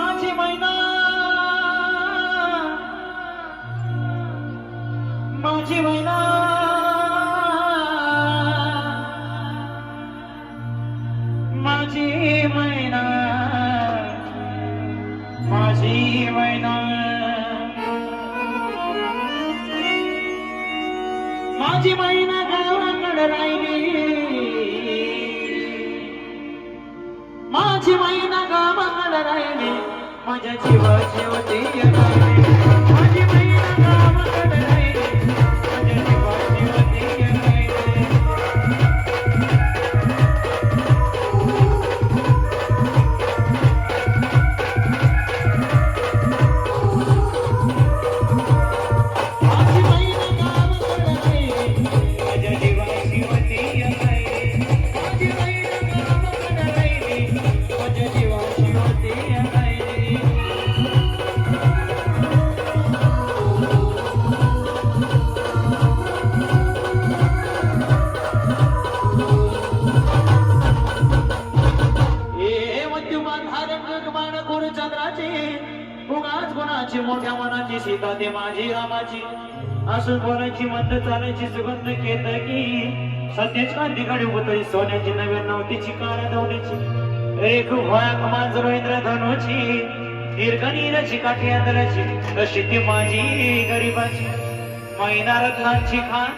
माझी मैना माझी मैना माझी मैना माझी मैना गावाकडे राहिली माझी मैना गावाकडे राहिली माझ्या जीवाची होती माझी मैना गावाकडे राहिली माझ्या जीवाची होती उगाच कोणाची मोठ्या मनाची सीता ते माझी रामाची असून बोलायची मंद चालायची सुगंध केतकी सत्यच कांतीकडे उतरी सोन्याची नव्या नवतीची काळ्या दवण्याची एक भयाक मांजर इंद्रधनुची दीर्घनीरची काठी अंधराची कशी ती माझी गरीबाची मैना रत्नांची खान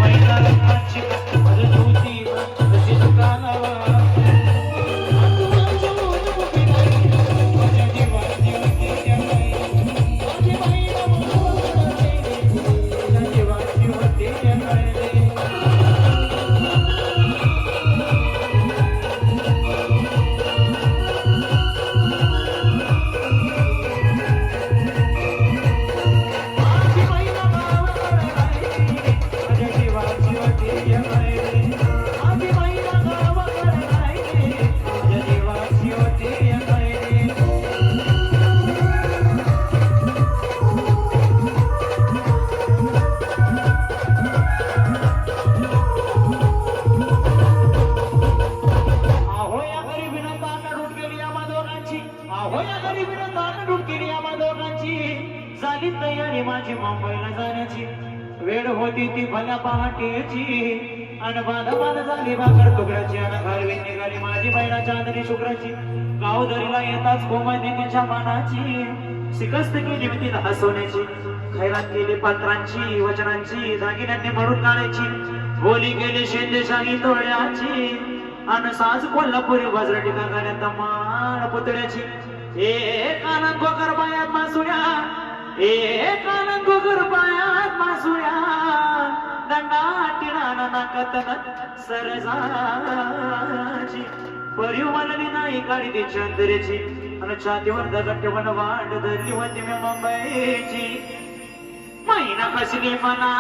मैना रत्नांची होती कशी दुकानावा झाली तयारी माझी मुंबईला जाण्याची वेळ होती ती भल्या पहाटेची अन बाधा झाली भाकर तुकड्याची अन घरवी निघाली माझी बहिणा चांदणी शुक्राची गावदरीला येताच कोमती तिच्या मानाची शिकस्त केली मी तिला हसवण्याची खैरात केली पात्रांची वचनांची दागिन्यांनी भरून काढायची बोली केली शेंदेशाही तोड्याची अन साज कोल्हापुरी बाजरा टिका करण्यात मान पुतळ्याची एक आनंद गोकर बायात मासुया एक आनंद गोकर बायात मासुया दंडा टिळाना नाकातन सरजाची परिव मनली नाही काढी ती चंद्रेची आणि छातीवर दगड वन वाट धरली होती मी मुंबईची महिना कसली मना